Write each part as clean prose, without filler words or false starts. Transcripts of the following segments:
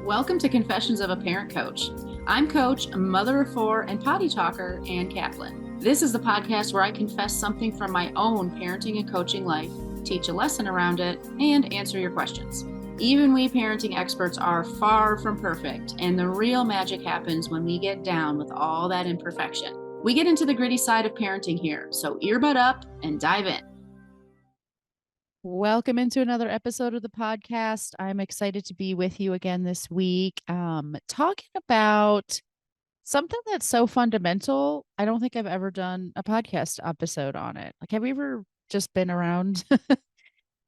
Welcome to Confessions of a Parent Coach. I'm Coach, a mother of four, and potty talker, Ann Kaplan. This is the podcast where I confess something from my own parenting and coaching life, teach a lesson around it, and answer your questions. Even we parenting experts are far from perfect, and the real magic happens when we get down with all that imperfection. We get into the gritty side of parenting here, so earbud up and dive in. Welcome into another episode of the podcast. I'm excited to be with you again this week, talking about something that's so fundamental. I don't think I've ever done a podcast episode on it. Like, have you ever just been around,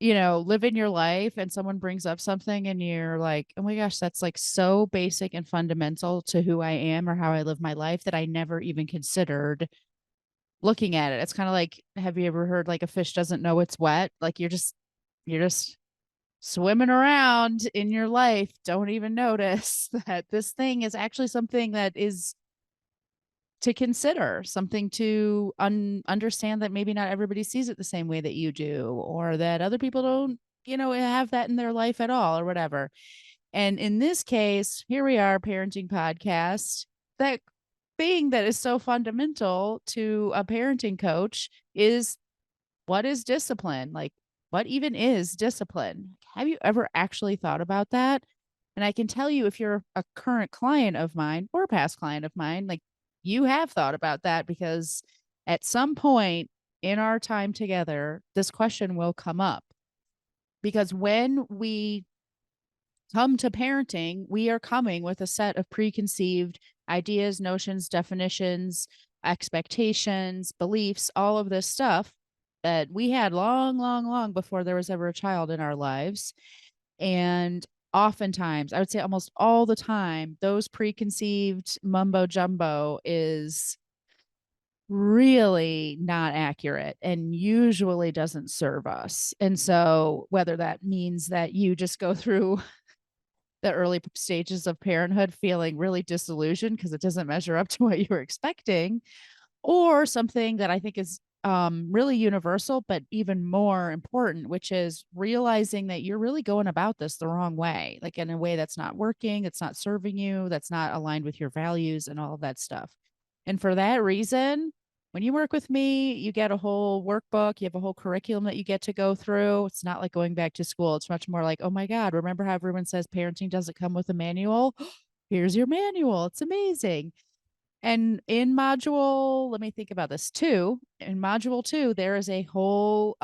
living your life and someone brings up something and you're like, oh my gosh, that's like so basic and fundamental to who I am or how I live my life that I never even considered looking at it. It's kind of like, have you ever heard like a fish doesn't know it's wet? Like you're just swimming around in your life, don't even notice that this thing is actually something that is to consider, something to understand that maybe not everybody sees it the same way that you do, or that other people don't, have that in their life at all, or whatever. And in this case, here we are, parenting podcast. That thing that is so fundamental to a parenting coach is, what is discipline? Like, what even is discipline? Have you ever actually thought about that? And I can tell you, if you're a current client of mine or a past client of mine, like, you have thought about that, because at some point in our time together, this question will come up. Because when we come to parenting, we are coming with a set of preconceived ideas, notions, definitions, expectations, beliefs, all of this stuff that we had long, long, long before there was ever a child in our lives. And oftentimes, I would say almost all the time, those preconceived mumbo jumbo is really not accurate and usually doesn't serve us. And so, whether that means that you just go through the early stages of parenthood feeling really disillusioned because it doesn't measure up to what you were expecting, or something that I think is really universal, but even more important, which is realizing that you're really going about this the wrong way, like in a way that's not working, it's not serving you, that's not aligned with your values and all of that stuff. And for that reason, when you work with me, you get a whole workbook, you have a whole curriculum that you get to go through. It's not like going back to school. It's much more like, oh my God, remember how everyone says parenting doesn't come with a manual? Here's your manual. It's amazing. And in module, let me think about this too. In module 2, there is a whole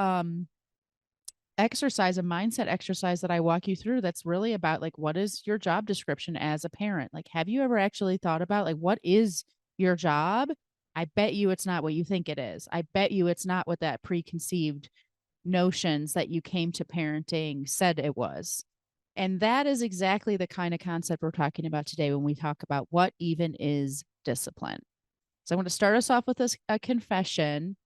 exercise, a mindset exercise that I walk you through that's really about, like, what is your job description as a parent? Like, have you ever actually thought about, like, what is your job? I bet you it's not what you think it is. I bet you it's not what that preconceived notions that you came to parenting said it was. And that is exactly the kind of concept we're talking about today when we talk about what even is discipline. So I'm going to start us off with a confession,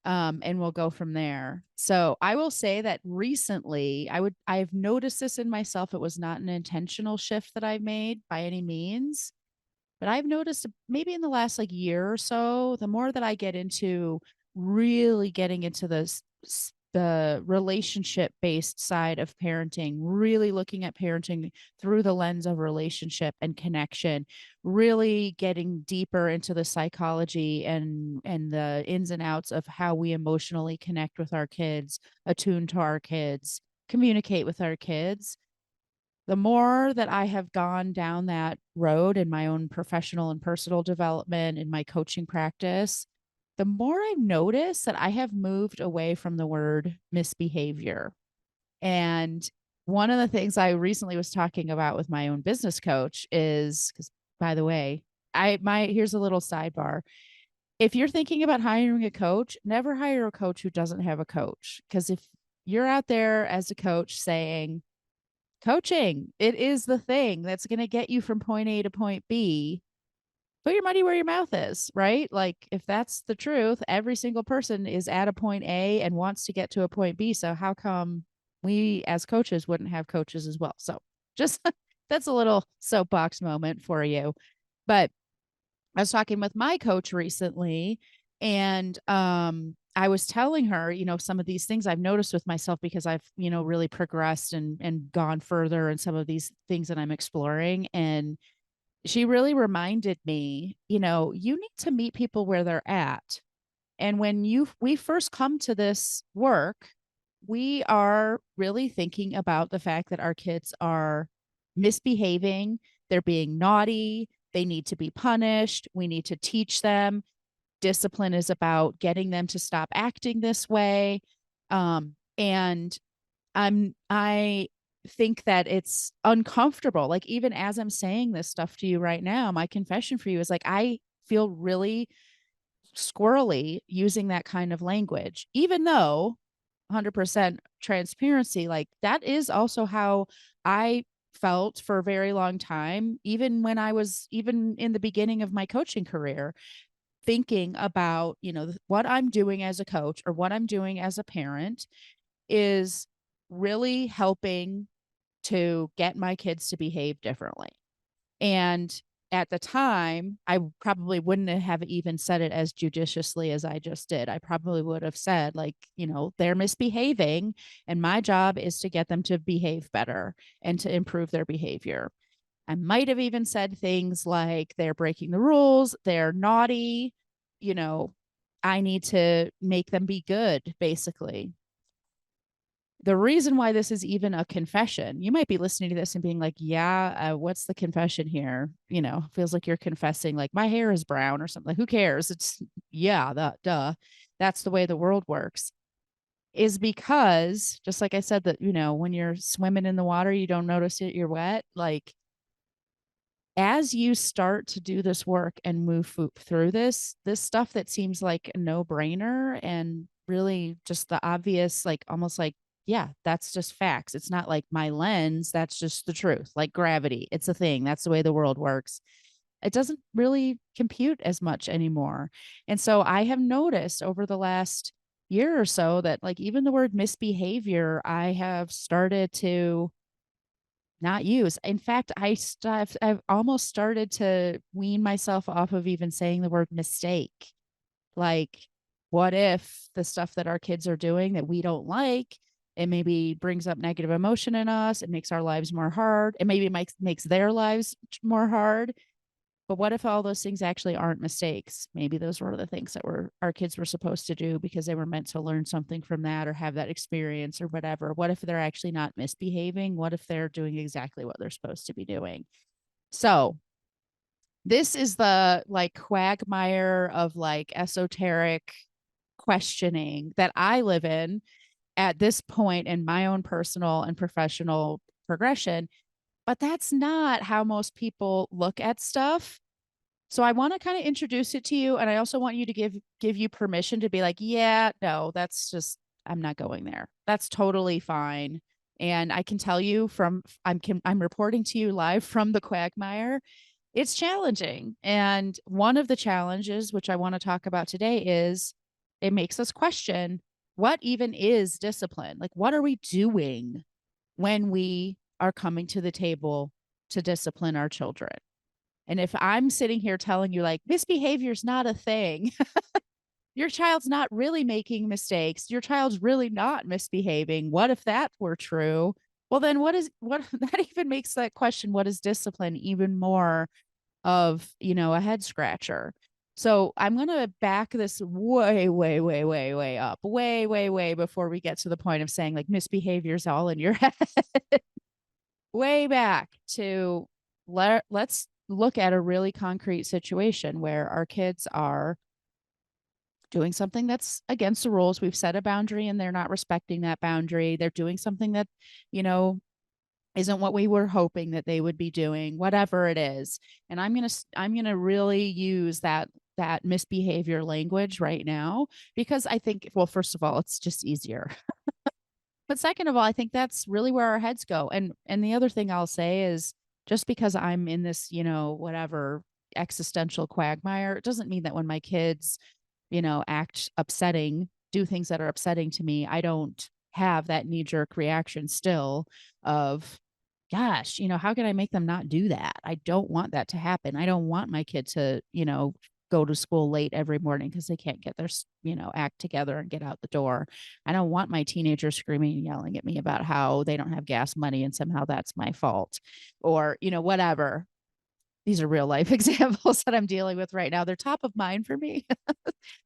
and we'll go from there. So I will say that recently I've noticed this in myself. It was not an intentional shift that I've made by any means, but I've noticed maybe in the last like year or so, the more that I get into really getting into the relationship based side of parenting, really looking at parenting through the lens of relationship and connection, really getting deeper into the psychology and the ins and outs of how we emotionally connect with our kids, attune to our kids, communicate with our kids. The more that I have gone down that road in my own professional and personal development, in my coaching practice, the more I've noticed that I have moved away from the word misbehavior. And one of the things I recently was talking about with my own business coach is, because, by the way, here's a little sidebar. If you're thinking about hiring a coach, never hire a coach who doesn't have a coach. Because if you're out there as a coach saying, coaching, it is the thing that's going to get you from point A to point B, put your money where your mouth is, right? Like, if that's the truth, every single person is at a point A and wants to get to a point B. So how come we as coaches wouldn't have coaches as well? So just that's a little soapbox moment for you. But I was talking with my coach recently, And I was telling her, some of these things I've noticed with myself because I've, really progressed and gone further in some of these things that I'm exploring. And she really reminded me, you need to meet people where they're at. And when we first come to this work, we are really thinking about the fact that our kids are misbehaving, they're being naughty, they need to be punished, we need to teach them. Discipline is about getting them to stop acting this way. And I think that it's uncomfortable. Like, even as I'm saying this stuff to you right now, my confession for you is like, I feel really squirrely using that kind of language, even though 100% transparency, like that is also how I felt for a very long time, even when I was even in the beginning of my coaching career, thinking about, what I'm doing as a coach or what I'm doing as a parent is really helping to get my kids to behave differently. And at the time, I probably wouldn't have even said it as judiciously as I just did. I probably would have said, like, they're misbehaving, and my job is to get them to behave better and to improve their behavior. I might have even said things like, they're breaking the rules, they're naughty, you know, I need to make them be good, basically. The reason why this is even a confession, you might be listening to this and being like, yeah, what's the confession here? Feels like you're confessing, like, my hair is brown or something. Like, who cares? It's, yeah, duh. That's the way the world works. Is because, just like I said, that, when you're swimming in the water, you don't notice it, you're wet. Like, as you start to do this work and move through this stuff that seems like a no-brainer and really just the obvious, like, almost like, yeah, that's just facts. It's not like my lens, that's just the truth. Like gravity, it's a thing. That's the way the world works. It doesn't really compute as much anymore. And so I have noticed over the last year or so that, like, even the word misbehavior, I have started to not use. In fact, I've almost started to wean myself off of even saying the word mistake. Like, what if the stuff that our kids are doing that we don't like, it maybe brings up negative emotion in us, it makes our lives more hard, it maybe makes their lives more hard. But what if all those things actually aren't mistakes? Maybe those were the things that our kids were supposed to do because they were meant to learn something from that or have that experience or whatever. What if they're actually not misbehaving? What if they're doing exactly what they're supposed to be doing? So this is the, like, quagmire of, like, esoteric questioning that I live in at this point in my own personal and professional progression. But that's not how most people look at stuff. So I want to kind of introduce it to you, and I also want you to give you permission to be like, yeah, no, that's just, I'm not going there. That's totally fine. And I can tell you from, I'm reporting to you live from the quagmire. It's challenging. And one of the challenges which I want to talk about today is, it makes us question, what even is discipline? Like, what are we doing when we are coming to the table to discipline our children? And if I'm sitting here telling you, like, misbehavior is not a thing, your child's not really making mistakes, your child's really not misbehaving. What if that were true? Well, then what that even makes that question, what is discipline, even more of, a head scratcher. So I'm going to back this way, way, way, way, way up, way, way, way before we get to the point of saying, like, misbehavior is all in your head. Way back to, let's look at a really concrete situation where our kids are doing something that's against the rules. We've set a boundary and they're not respecting that boundary. They're doing something that, you know, isn't what we were hoping that they would be doing, whatever it is. And I'm going to really use that misbehavior language right now because I think, well, first of all, it's just easier. But second of all, I think that's really where our heads go. And the other thing I'll say is, just because I'm in this, whatever existential quagmire, it doesn't mean that when my kids, act upsetting, do things that are upsetting to me, I don't have that knee jerk reaction still of, gosh, how can I make them not do that? I don't want that to happen. I don't want my kid to, go to school late every morning because they can't get their, act together and get out the door. I don't want my teenagers screaming and yelling at me about how they don't have gas money and somehow that's my fault or, whatever. These are real life examples that I'm dealing with right now. They're top of mind for me.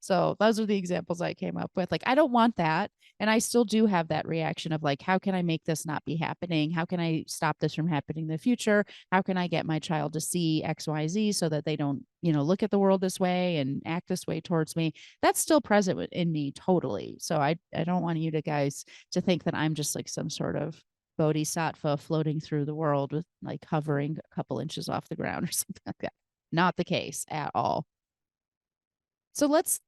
So those are the examples I came up with. Like, I don't want that. And I still do have that reaction of like, how can I make this not be happening? How can I stop this from happening in the future? How can I get my child to see XYZ so that they don't, look at the world this way and act this way towards me? That's still present in me totally. So I don't want you to guys to think that I'm just like some sort of bodhisattva floating through the world with like hovering a couple inches off the ground or something like that. Not the case at all. So let's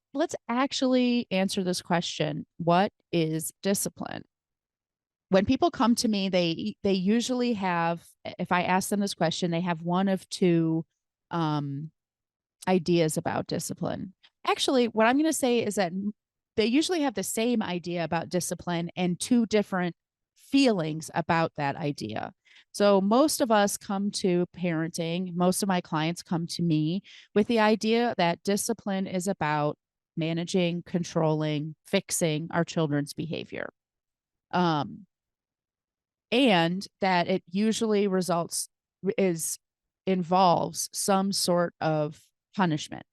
actually answer this question. What is discipline? When people come to me, they usually have, if I ask them this question, they have one of two um ideas about discipline. Actually, what I'm going to say is that they usually have the same idea about discipline and two different feelings about that idea. So, most of us come to parenting, most of my clients come to me with the idea that discipline is about managing, controlling, fixing our children's behavior. Um, and that it usually is involves some sort of punishment.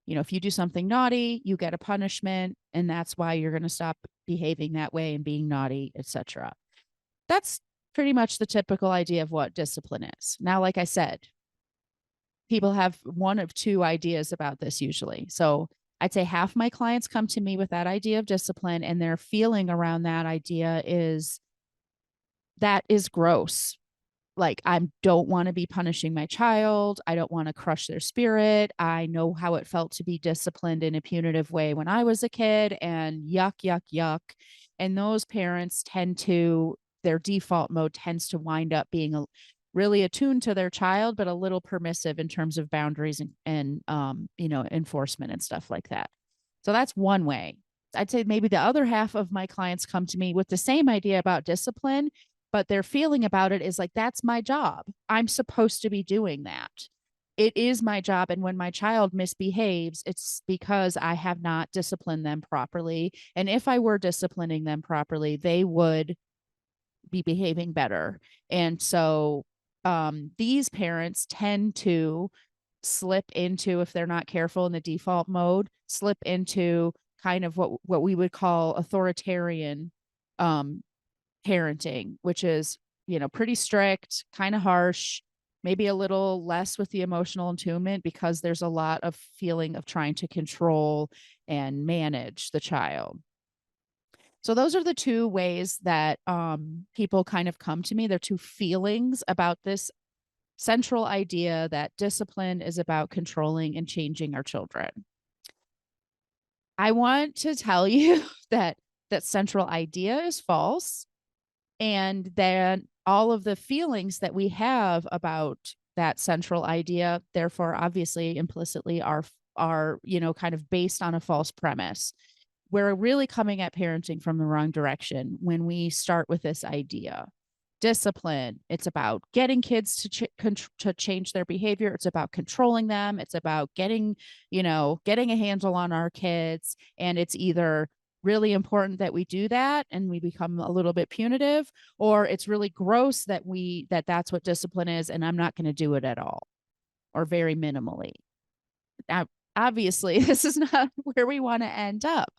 If you do something naughty, you get a punishment, and that's why you're going to stop behaving that way and being naughty, etc. That's pretty much the typical idea of what discipline is. Now, like I said, people have one of two ideas about this usually. So I'd say half my clients come to me with that idea of discipline, and their feeling around that idea is that is gross. Like, I don't want to be punishing my child. I don't want to crush their spirit. I know how it felt to be disciplined in a punitive way when I was a kid, and yuck, yuck, yuck. And those parents their default mode tends to wind up being really attuned to their child, but a little permissive in terms of boundaries and enforcement and stuff like that. So that's one way. I'd say maybe the other half of my clients come to me with the same idea about discipline, but their feeling about it is like, that's my job. I'm supposed to be doing that. It is my job. And when my child misbehaves, it's because I have not disciplined them properly. And if I were disciplining them properly, they would be behaving better. And so these parents tend to slip into, if they're not careful in the default mode, slip into kind of what we would call authoritarian um, parenting, which is, pretty strict, kind of harsh, maybe a little less with the emotional attunement because there's a lot of feeling of trying to control and manage the child. So those are the two ways that people kind of come to me. They're two feelings about this central idea that discipline is about controlling and changing our children. I want to tell you that central idea is false, and then all of the feelings that we have about that central idea, therefore, obviously, implicitly are kind of based on a false premise. We're really coming at parenting from the wrong direction when we start with this idea. Discipline, it's about getting kids to change their behavior. It's about controlling them. It's about getting a handle on our kids. And it's either really important that we do that and we become a little bit punitive, or it's really gross that's what discipline is, and I'm not going to do it at all or very minimally. Now, obviously, this is not where we want to end up.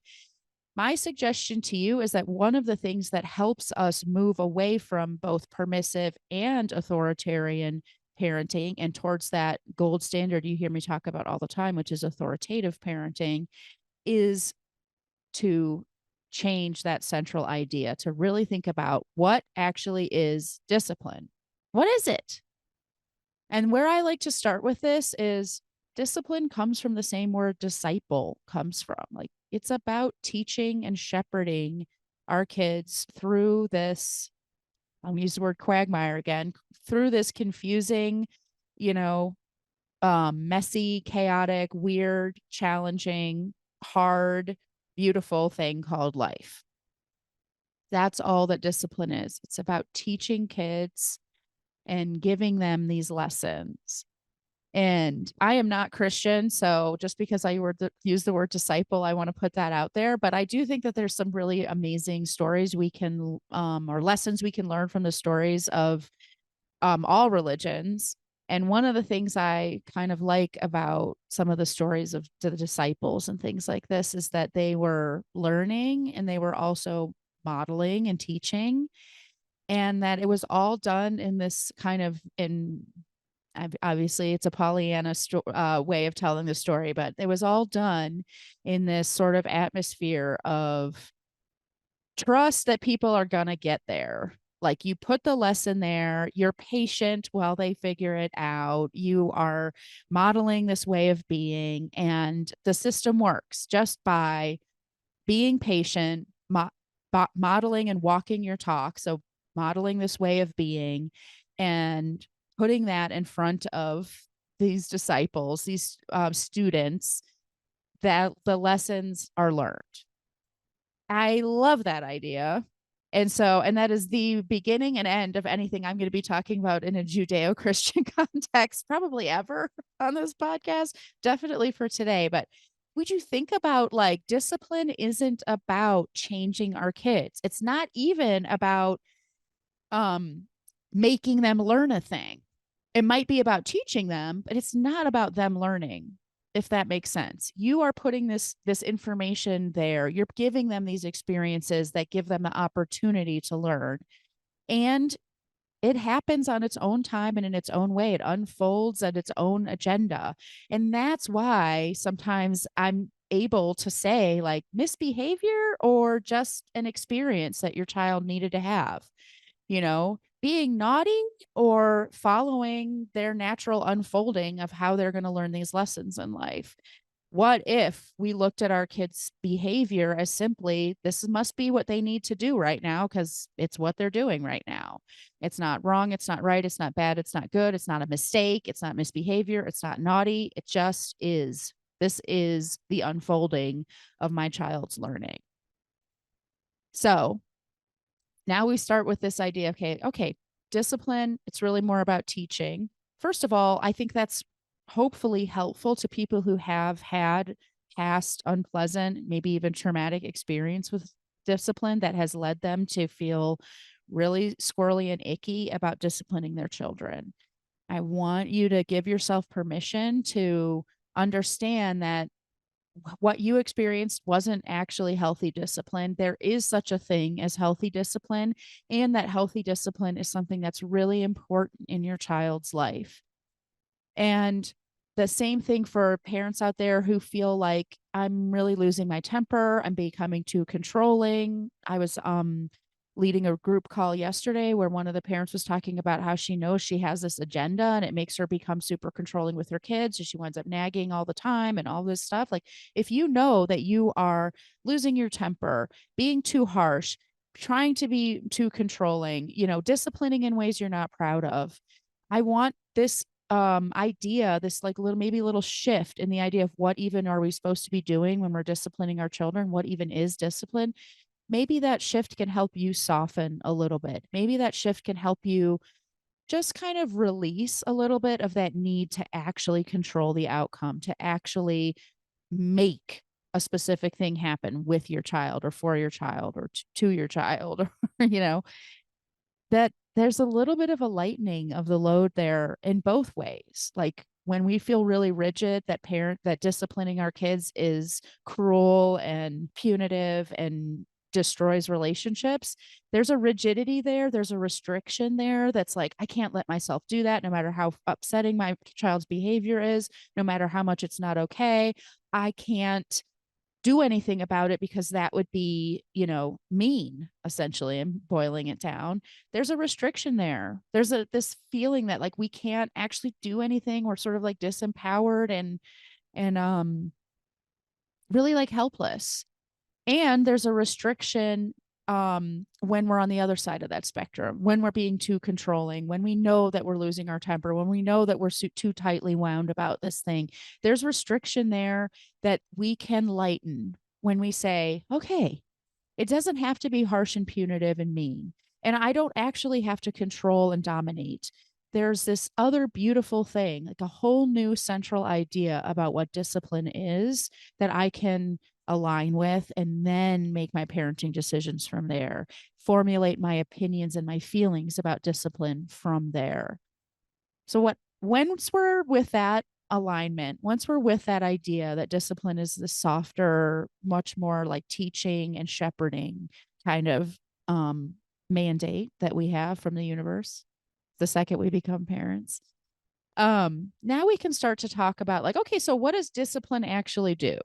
My suggestion to you is that one of the things that helps us move away from both permissive and authoritarian parenting and towards that gold standard you hear me talk about all the time, which is authoritative parenting, is to change that central idea, to really think about what actually is discipline. What is it? And where I like to start with this is discipline comes from the same word disciple comes from. Like, it's about teaching and shepherding our kids through this, I'll use the word quagmire again, through this confusing, messy, chaotic, weird, challenging, hard, beautiful thing called life. That's all that discipline is. It's about teaching kids and giving them these lessons. And I am not Christian, so just because I use the word disciple, I want to put that out there. But I do think that there's some really amazing stories we can, or lessons we can learn from the stories of all religions. And one of the things I kind of like about some of the stories of the disciples and things like this is that they were learning and they were also modeling and teaching, and that it was all done in this kind of in obviously it's a Pollyanna way of telling the story, but it was all done in this sort of atmosphere of trust that people are going to get there. Like you put the lesson there, you're patient while they figure it out. You are modeling this way of being, and the system works just by being patient, modeling and walking your talk. So, modeling this way of being and putting that in front of these disciples, these students, that the lessons are learned. I love that idea. And that is the beginning and end of anything I'm going to be talking about in a Judeo Christian context, probably ever on this podcast, definitely for today. But would you think about like discipline isn't about changing our kids? It's not even about um, making them learn a thing. It might be about teaching them, but it's not about them learning, if that makes sense. You are putting this information there. You're giving them these experiences that give them the opportunity to learn. And it happens on its own time and in its own way. It unfolds at its own agenda. And that's why sometimes I'm able to say like misbehavior or just an experience that your child needed to have, being naughty or following their natural unfolding of how they're going to learn these lessons in life. What if we looked at our kids' behavior as simply, this must be what they need to do right now because it's what they're doing right now? It's not wrong. It's not right. It's not bad. It's not good. It's not a mistake. It's not misbehavior. It's not naughty. It just is. This is the unfolding of my child's learning. So now we start with this idea of, okay, discipline, it's really more about teaching. First of all, I think that's hopefully helpful to people who have had past unpleasant, maybe even traumatic experience with discipline that has led them to feel really squirrely and icky about disciplining their children. I want you to give yourself permission to understand that what you experienced wasn't actually healthy discipline. There is such a thing as healthy discipline, and that healthy discipline is something that's really important in your child's life. And the same thing for parents out there who feel like I'm really losing my temper, I'm becoming too controlling. I was leading a group call yesterday where one of the parents was talking about how she knows she has this agenda and it makes her become super controlling with her kids. So she winds up nagging all the time and all this stuff. Like, if you know that you are losing your temper, being too harsh, trying to be too controlling, disciplining in ways you're not proud of, I want this idea, this like little shift in the idea of what even are we supposed to be doing when we're disciplining our children, what even is discipline. Maybe that shift can help you soften a little bit. Maybe that shift can help you just kind of release a little bit of that need to actually control the outcome, to actually make a specific thing happen with your child or for your child or to your child, or, that there's a little bit of a lightening of the load there in both ways. Like when we feel really rigid that disciplining our kids is cruel and punitive and destroys relationships, there's a rigidity there, there's a restriction there that's like, I can't let myself do that no matter how upsetting my child's behavior is, no matter how much it's not okay. I can't do anything about it because that would be, mean, essentially. I'm boiling it down. There's a restriction there. There's this feeling that like we can't actually do anything. We're sort of like disempowered and really like helpless. And there's a restriction when we're on the other side of that spectrum, when we're being too controlling, when we know that we're losing our temper, when we know that we're too tightly wound about this thing. There's restriction there that we can lighten when we say, okay, it doesn't have to be harsh and punitive and mean. And I don't actually have to control and dominate. there's this other beautiful thing, like a whole new central idea about what discipline is that I can align with and then make my parenting decisions from there, formulate my opinions and my feelings about discipline from there. So once we're with that alignment, once we're with that idea that discipline is the softer, much more like teaching and shepherding kind of um mandate that we have from the universe, the second we become parents. Now we can start to talk about like, okay, so what does discipline actually do?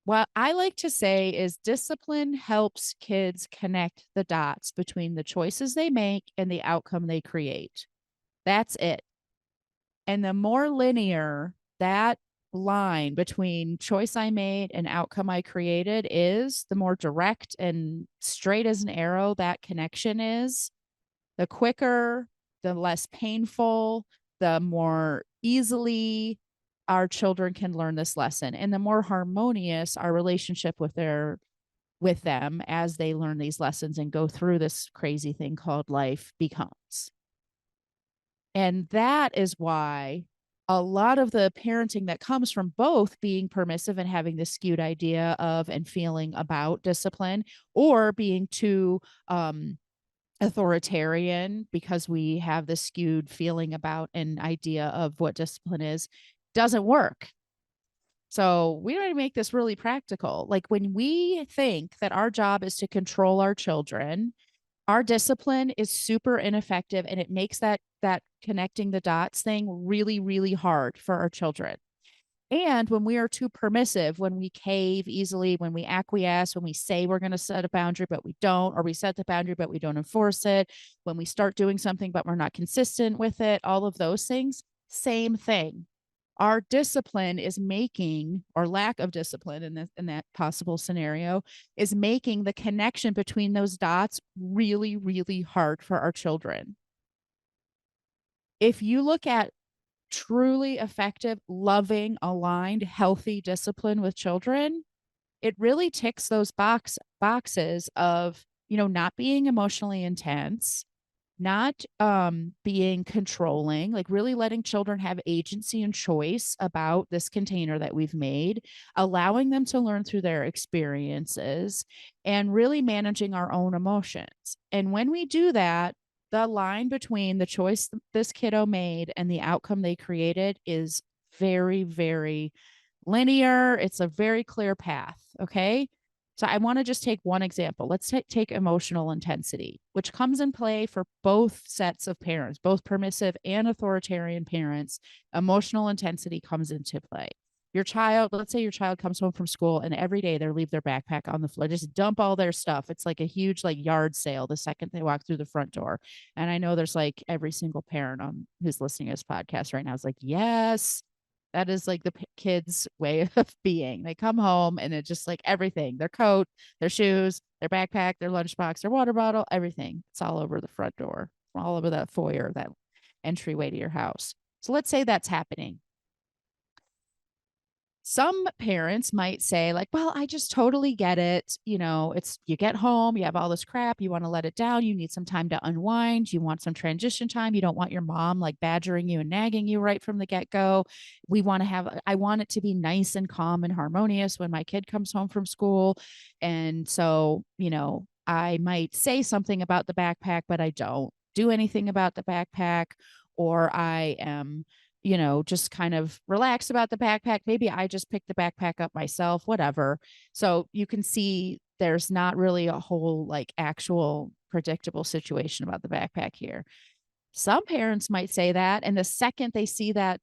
What I like to say is discipline helps kids connect the dots between the choices they make and the outcome they create. That's it. And the more linear that line between choice I made and outcome I created is, the more direct and straight as an arrow that connection is, the quicker, the less painful, the more easily our children can learn this lesson, and the more harmonious our relationship with them as they learn these lessons and go through this crazy thing called life becomes. And that is why a lot of the parenting that comes from both being permissive and having this skewed idea of and feeling about discipline, or being too authoritarian because we have this skewed feeling about an idea of what discipline is, doesn't work. So we need to make this really practical. Like when we think that our job is to control our children, our discipline is super ineffective, and it makes that connecting the dots thing really, really hard for our children. And when we are too permissive, when we cave easily, when we acquiesce, when we say we're going to set a boundary, but we don't, or we set the boundary, but we don't enforce it, when we start doing something, but we're not consistent with it, all of those things, same thing. Our discipline is making, or lack of discipline in that possible scenario, is making the connection between those dots really, really hard for our children. If you look at truly effective, loving, aligned, healthy discipline with children, it really ticks those boxes of, not being emotionally intense, not being controlling, like really letting children have agency and choice about this container that we've made, allowing them to learn through their experiences, and really managing our own emotions. And when we do that, the line between the choice this kiddo made and the outcome they created is very, very linear. It's a very clear path. Okay. So I want to just take one example. Let's take emotional intensity, which comes in play for both sets of parents, both permissive and authoritarian parents. Emotional intensity comes into play. Your child, let's say your child comes home from school and every day they leave their backpack on the floor, just dump all their stuff. It's like a huge like yard sale the second they walk through the front door. And I know there's like every single parent on who's listening to this podcast right now is like, yes, that is like the kids' way of being. They come home and it's just like everything, their coat, their shoes, their backpack, their lunchbox, their water bottle, everything. It's all over the front door, all over that foyer, that entryway to your house. So let's say that's happening. Some parents might say like, well, I just totally get it. It's, you get home, you have all this crap, you want to let it down, you need some time to unwind, you want some transition time, you don't want your mom like badgering you and nagging you right from the get-go. I want it to be nice and calm and harmonious when my kid comes home from school. And so, I might say something about the backpack, but I don't do anything about the backpack, or I am just kind of relax about the backpack. Maybe I just pick the backpack up myself, whatever. So you can see there's not really a whole like actual predictable situation about the backpack here. Some parents might say that. And the second they see that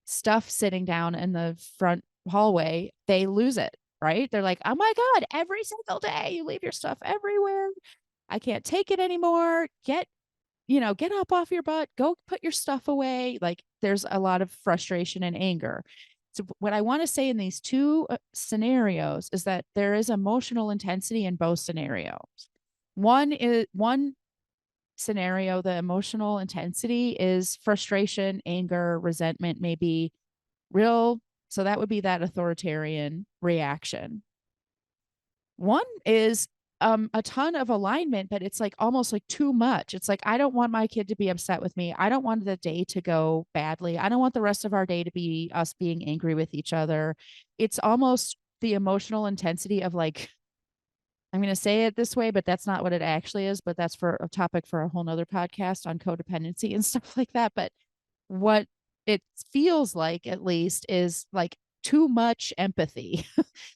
stuff sitting down in the front hallway, they lose it, right? They're like, oh my God, every single day you leave your stuff everywhere. I can't take it anymore. Get up off your butt, go put your stuff away. Like there's a lot of frustration and anger. So what I want to say in these two scenarios is that there is emotional intensity in both scenarios. One scenario, the emotional intensity is frustration, anger, resentment, maybe real. So that would be that authoritarian reaction. One is a ton of alignment, but it's like almost like too much. It's like, I don't want my kid to be upset with me. I don't want the day to go badly. I don't want the rest of our day to be us being angry with each other. It's almost the emotional intensity of like, I'm going to say it this way, but that's not what it actually is. But that's for a topic for a whole nother podcast on codependency and stuff like that. But what it feels like, at least, is like too much empathy,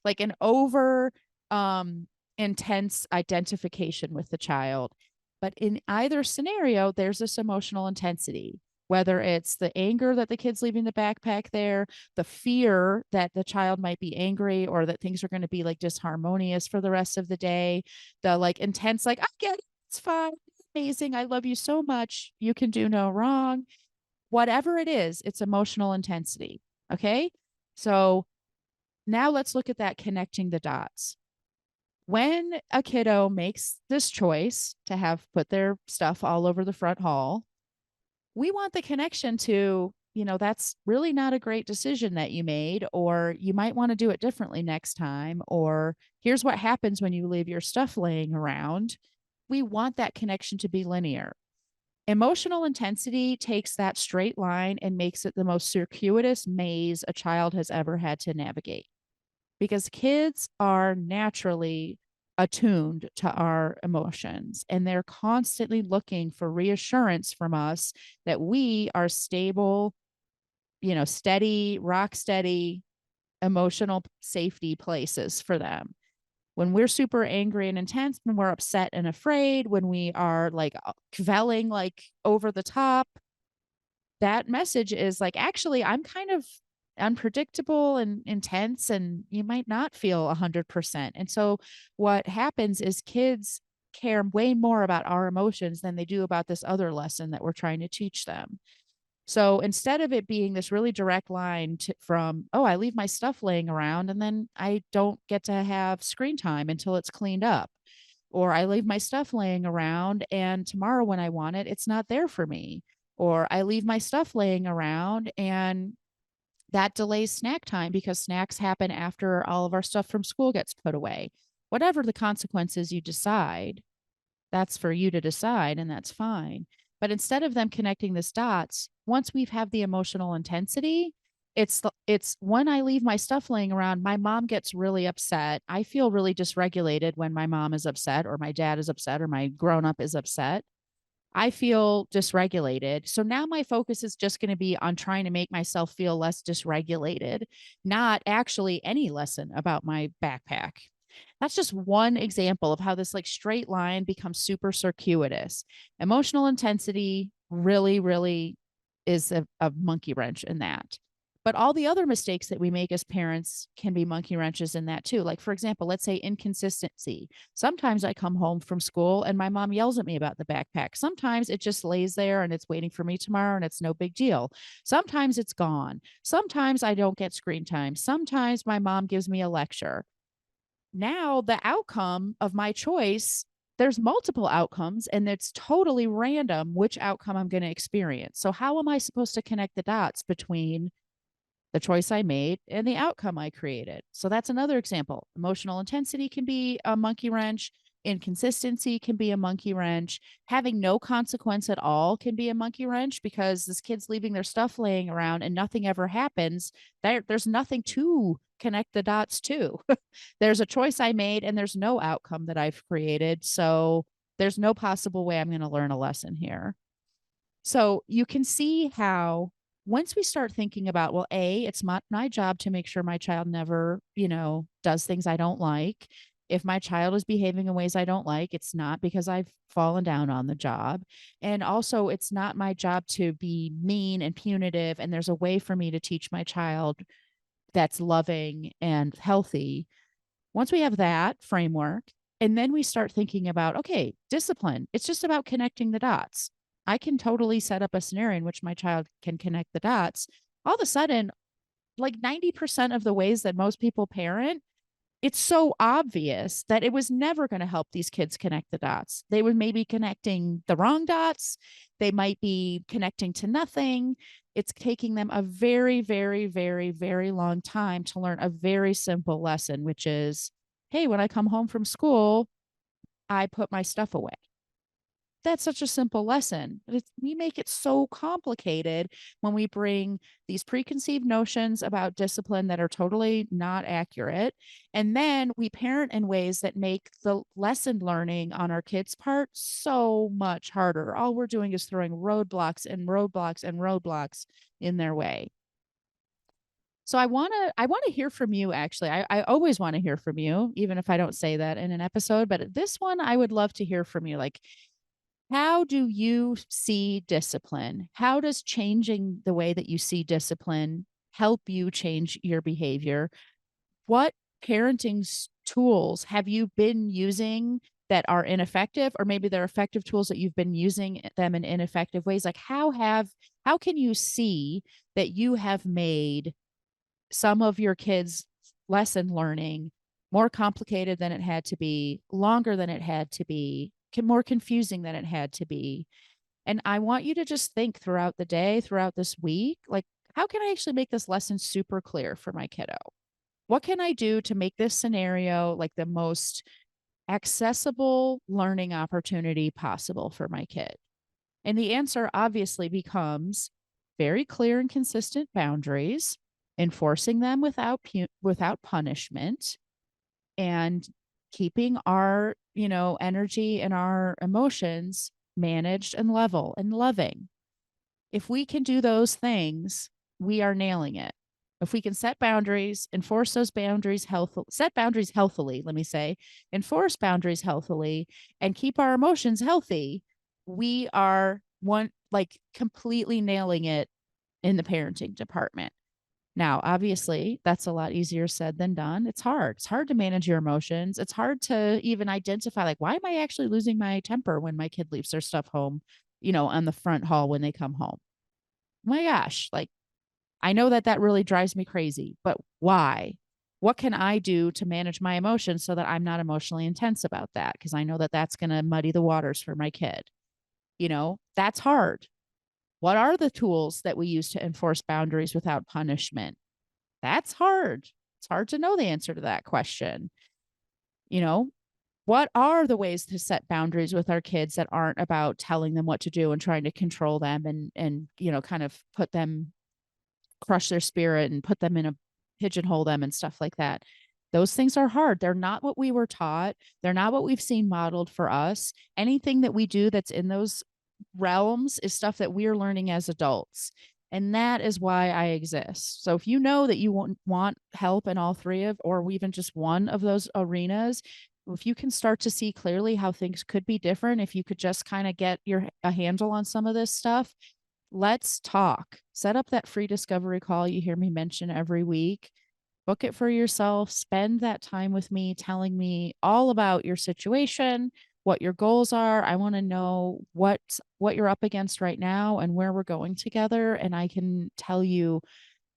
like an over um, intense identification with the child. But in either scenario, there's this emotional intensity, whether it's the anger that the kid's leaving the backpack there, the fear that the child might be angry or that things are going to be like disharmonious for the rest of the day, the like intense, like, I get it, it's fine, amazing, I love you so much, you can do no wrong. Whatever it is, it's emotional intensity. Okay. So now let's look at that connecting the dots. When a kiddo makes this choice to have put their stuff all over the front hall, we want the connection to, that's really not a great decision that you made, or you might want to do it differently next time, or here's what happens when you leave your stuff laying around. We want that connection to be linear. Emotional intensity takes that straight line and makes it the most circuitous maze a child has ever had to navigate, because kids are naturally attuned to our emotions and they're constantly looking for reassurance from us that we are stable, steady, rock steady, emotional safety places for them. When we're super angry and intense, when we're upset and afraid, when we are like kvelling like over the top, that message is like, actually, I'm kind of unpredictable and intense, and you might not feel 100%. And so what happens is kids care way more about our emotions than they do about this other lesson that we're trying to teach them. So instead of it being this really direct line from, oh, I leave my stuff laying around and then I don't get to have screen time until it's cleaned up, or I leave my stuff laying around and tomorrow when I want it, it's not there for me, or I leave my stuff laying around and that delays snack time because snacks happen after all of our stuff from school gets put away. Whatever the consequences you decide, that's for you to decide, and that's fine. But instead of them connecting this dots, once we've had the emotional intensity, it's when I leave my stuff laying around, my mom gets really upset. I feel really dysregulated when my mom is upset or my dad is upset or my grown up is upset. I feel dysregulated. So now my focus is just going to be on trying to make myself feel less dysregulated, not actually any lesson about my backpack. That's just one example of how this like straight line becomes super circuitous. Emotional intensity really, really is a monkey wrench in that. But all the other mistakes that we make as parents can be monkey wrenches in that too. Like, for example, let's say inconsistency. Sometimes I come home from school and my mom yells at me about the backpack. Sometimes it just lays there and it's waiting for me tomorrow and it's no big deal. Sometimes it's gone. Sometimes I don't get screen time. Sometimes my mom gives me a lecture. Now the outcome of my choice, there's multiple outcomes and it's totally random which outcome I'm going to experience. So how am I supposed to connect the dots between the choice I made and the outcome I created? So that's another example. Emotional intensity can be a monkey wrench. Inconsistency can be a monkey wrench. Having no consequence at all can be a monkey wrench, because this kid's leaving their stuff laying around and nothing ever happens. There's nothing to connect the dots to. There's a choice I made and there's no outcome that I've created. So there's no possible way I'm going to learn a lesson here. So you can see how once we start thinking about, well, it's my job to make sure my child never, does things I don't like. If my child is behaving in ways I don't like, it's not because I've fallen down on the job. And also, it's not my job to be mean and punitive. And there's a way for me to teach my child that's loving and healthy. Once we have that framework, and then we start thinking about, okay, discipline, it's just about connecting the dots. I can totally set up a scenario in which my child can connect the dots. All of a sudden, like 90% of the ways that most people parent, it's so obvious that it was never going to help these kids connect the dots. They were maybe connecting the wrong dots. They might be connecting to nothing. It's taking them a very, very, very, very long time to learn a very simple lesson, which is, hey, when I come home from school, I put my stuff away. That's such a simple lesson. But we make it so complicated when we bring these preconceived notions about discipline that are totally not accurate. And then we parent in ways that make the lesson learning on our kids' part so much harder. All we're doing is throwing roadblocks and roadblocks and roadblocks in their way. So I want to hear from you actually. I always want to hear from you, even if I don't say that in an episode. But this one I would love to hear from you. Like, how do you see discipline? How does changing the way that you see discipline help you change your behavior? What parenting tools have you been using that are ineffective, or maybe they're effective tools that you've been using them in ineffective ways? Like how can you see that you have made some of your kids' lesson learning more complicated than it had to be, longer than it had to be, more confusing than it had to be? And I want you to just think throughout the day, throughout this week, like, how can I actually make this lesson super clear for my kiddo? What can I do to make this scenario like the most accessible learning opportunity possible for my kid? And the answer obviously becomes very clear and consistent boundaries, enforcing them without punishment, and keeping our, energy and our emotions managed and level and loving. If we can do those things, we are nailing it. If we can set boundaries, enforce those boundaries set boundaries healthily, let me say, enforce boundaries healthily, and keep our emotions healthy, we are completely nailing it in the parenting department. Now, obviously, that's a lot easier said than done. It's hard. It's hard to manage your emotions. It's hard to even identify, like, why am I actually losing my temper when my kid leaves their stuff home, on the front hall when they come home? My gosh, like, I know that really drives me crazy, but why? What can I do to manage my emotions so that I'm not emotionally intense about that? Because I know that that's going to muddy the waters for my kid. That's hard. What are the tools that we use to enforce boundaries without punishment? That's hard. It's hard to know the answer to that question. You know, what are the ways to set boundaries with our kids that aren't about telling them what to do and trying to control them and kind of put them, crush their spirit and put them in a pigeonhole them and stuff like that? Those things are hard. They're not what we were taught. They're not what we've seen modeled for us. Anything that we do that's in those realms is stuff that we're learning as adults. And that is why I exist. So if you know that you want help in all three of, or even just one of those arenas, if you can start to see clearly how things could be different, if you could just kind of get a handle on some of this stuff, let's talk. Set up that free discovery call you hear me mention every week. Book it for yourself. Spend that time with me, telling me all about your situation, what your goals are. I want to know what you're up against right now and where we're going together. And I can tell you,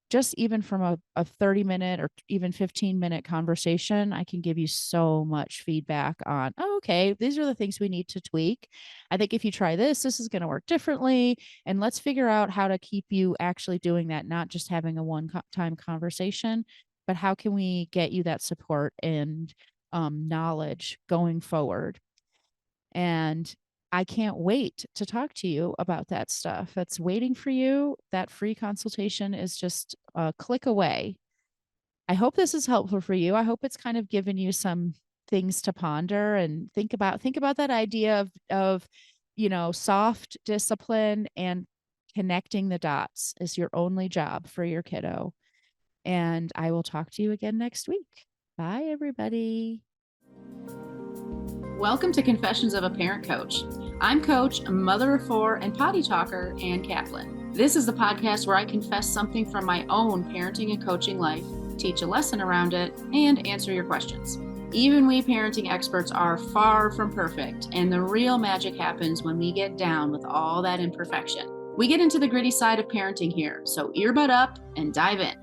just even from a 30-minute or even 15-minute conversation, I can give you so much feedback on, oh, okay, these are the things we need to tweak. I think if you try this is going to work differently. And let's figure out how to keep you actually doing that, not just having a one-time conversation, but how can we get you that support and knowledge going forward? And I can't wait to talk to you about that stuff. That's waiting for you. That free consultation is just a click away. I hope this is helpful for you. I hope it's kind of given you some things to ponder and think about. Think about that idea of soft discipline and connecting the dots is your only job for your kiddo. And I will talk to you again next week. Bye, everybody. Welcome to Confessions of a Parent Coach. I'm Coach, mother of four, and potty talker, Ann Kaplan. This is the podcast where I confess something from my own parenting and coaching life, teach a lesson around it, and answer your questions. Even we parenting experts are far from perfect, and the real magic happens when we get down with all that imperfection. We get into the gritty side of parenting here, so earbud up and dive in.